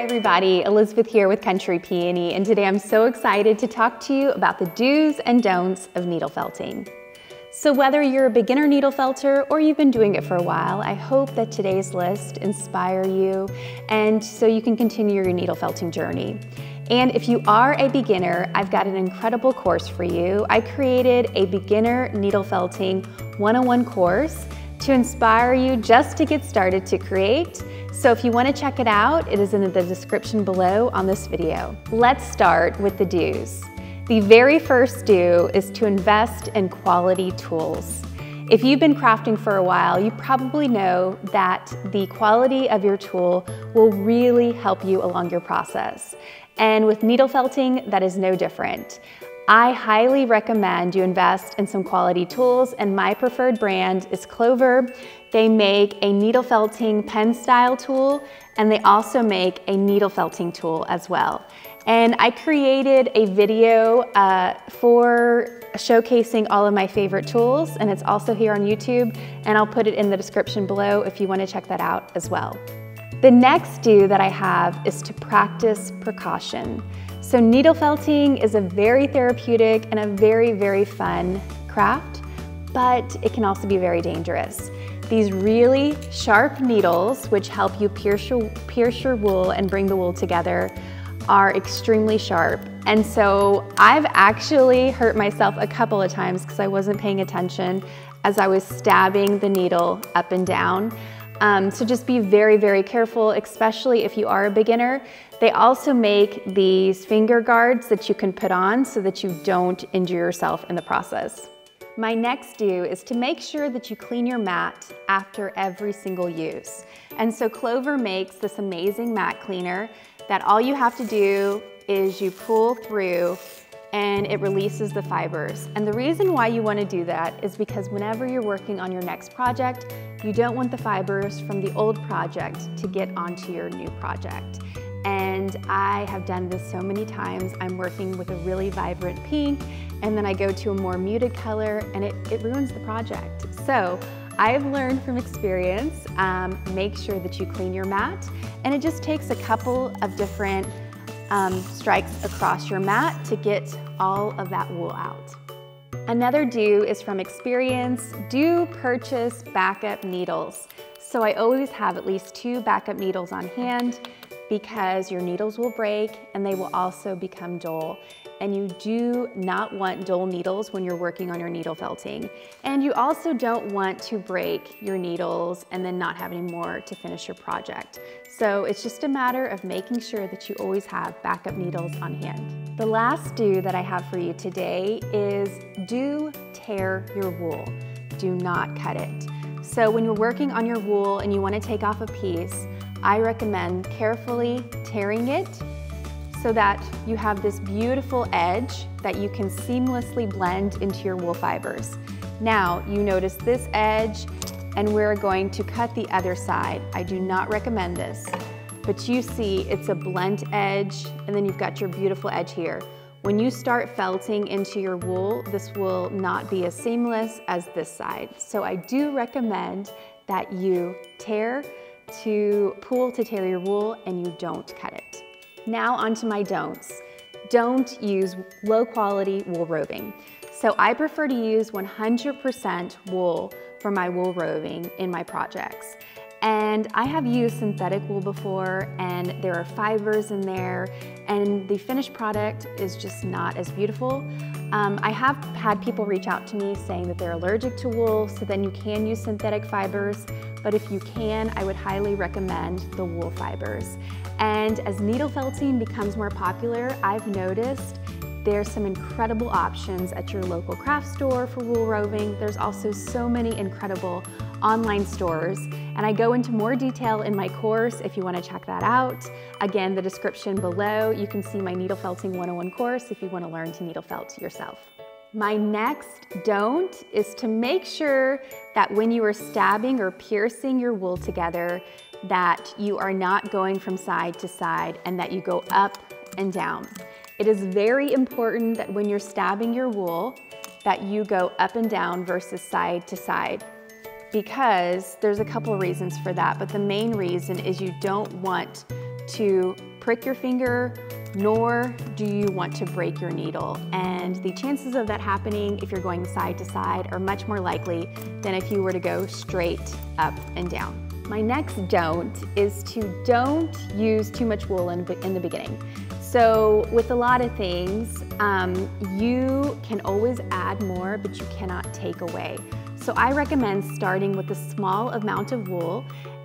everybody, Elizabeth here with Country Peony, and today I'm so excited to talk to you about the do's and don'ts of needle felting. So whether you're a beginner needle felter or you've been doing it for a while, I hope that today's list inspire you and so you can continue your needle felting journey. And if you are a beginner, I've got an incredible course for you. I created a beginner needle felting 101 course to inspire you just to get started to create. So if you want to check it out, it is in the description below on this video. Let's start with the do's. The very first do is to invest in quality tools. If you've been crafting for a while, you probably know that the quality of your tool will really help you along your process. And with needle felting, that is no different. I highly recommend you invest in some quality tools, and my preferred brand is Clover. They make a needle felting pen style tool, and they also make a needle felting tool as well. And I created a video for showcasing all of my favorite tools, and it's also here on YouTube, and I'll put it in the description below if you want to check that out as well. The next do that I have is to practice precaution. So needle felting is a very therapeutic and a very, very fun craft, but it can also be very dangerous. These really sharp needles, which help you pierce your wool and bring the wool together, are extremely sharp. And so I've actually hurt myself a couple of times because I wasn't paying attention as I was stabbing the needle up and down. So just be very, very careful, especially if you are a beginner. They also make these finger guards that you can put on so that you don't injure yourself in the process. My next do is to make sure that you clean your mat after every single use. And so Clover makes this amazing mat cleaner that all you have to do is you pull through and it releases the fibers. And the reason why you want to do that is because whenever you're working on your next project, you don't want the fibers from the old project to get onto your new project. And I have done this so many times. I'm working with a really vibrant pink, and then I go to a more muted color, and it ruins the project. So I've learned from experience, make sure that you clean your mat, and it just takes a couple of different strikes across your mat to get all of that wool out. Another do is from experience, do purchase backup needles. So I always have at least 2 backup needles on hand because your needles will break and they will also become dull. And you do not want dull needles when you're working on your needle felting. And you also don't want to break your needles and then not have any more to finish your project. So it's just a matter of making sure that you always have backup needles on hand. The last do that I have for you today is do tear your wool. Do not cut it. So when you're working on your wool and you want to take off a piece, I recommend carefully tearing it so that you have this beautiful edge that you can seamlessly blend into your wool fibers. Now, you notice this edge, and we're going to cut the other side. I do not recommend this, but you see it's a blunt edge, and then you've got your beautiful edge here. When you start felting into your wool, this will not be as seamless as this side. So I do recommend that you tear to tear your wool and you don't cut it. Now onto my don'ts. Don't use low quality wool roving. So I prefer to use 100% wool for my wool roving in my projects. And I have used synthetic wool before, and there are fibers in there, and the finished product is just not as beautiful. I have had people reach out to me saying that they're allergic to wool, so then you can use synthetic fibers, but if you can, I would highly recommend the wool fibers. And as needle felting becomes more popular, I've noticed there's some incredible options at your local craft store for wool roving. There's also so many incredible online stores, and I go into more detail in my course if you want to check that out. Again, the description below, you can see my Needle Felting 101 course if you want to learn to needle felt yourself. My next don't is to make sure that when you are stabbing or piercing your wool together, that you are not going from side to side and that you go up and down. It is very important that when you're stabbing your wool, that you go up and down versus side to side, because there's a couple reasons for that, but the main reason is you don't want to prick your finger, nor do you want to break your needle. And the chances of that happening if you're going side to side are much more likely than if you were to go straight up and down. My next don't is to don't use too much wool in the beginning. So with a lot of things, you can always add more, but you cannot take away. So I recommend starting with a small amount of wool,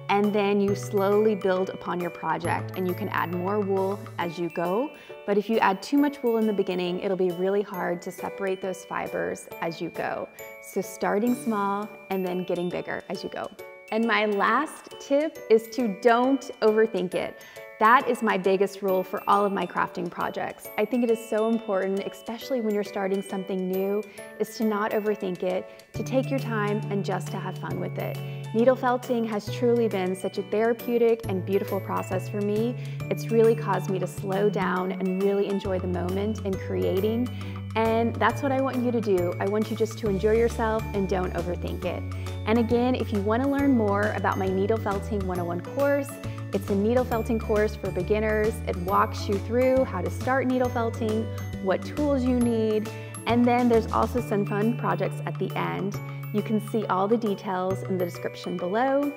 and then you slowly build upon your project, and you can add more wool as you go. But if you add too much wool in the beginning, it'll be really hard to separate those fibers as you go. So starting small and then getting bigger as you go. And my last tip is to don't overthink it. That is my biggest rule for all of my crafting projects. I think it is so important, especially when you're starting something new, is to not overthink it, to take your time and just to have fun with it. Needle felting has truly been such a therapeutic and beautiful process for me. It's really caused me to slow down and really enjoy the moment in creating. And that's what I want you to do. I want you just to enjoy yourself and don't overthink it. And again, if you want to learn more about my Needle Felting 101 course, it's a needle felting course for beginners. It walks you through how to start needle felting, what tools you need, and then there's also some fun projects at the end. You can see all the details in the description below.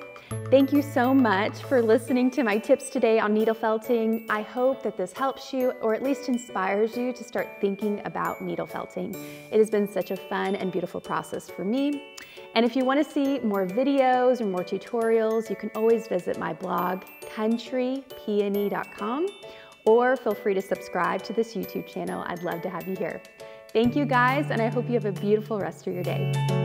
Thank you so much for listening to my tips today on needle felting. I hope that this helps you, or at least inspires you to start thinking about needle felting. It has been such a fun and beautiful process for me. And if you want to see more videos or more tutorials, you can always visit my blog, countrypeony.com, or feel free to subscribe to this YouTube channel. I'd love to have you here. Thank you guys, and I hope you have a beautiful rest of your day.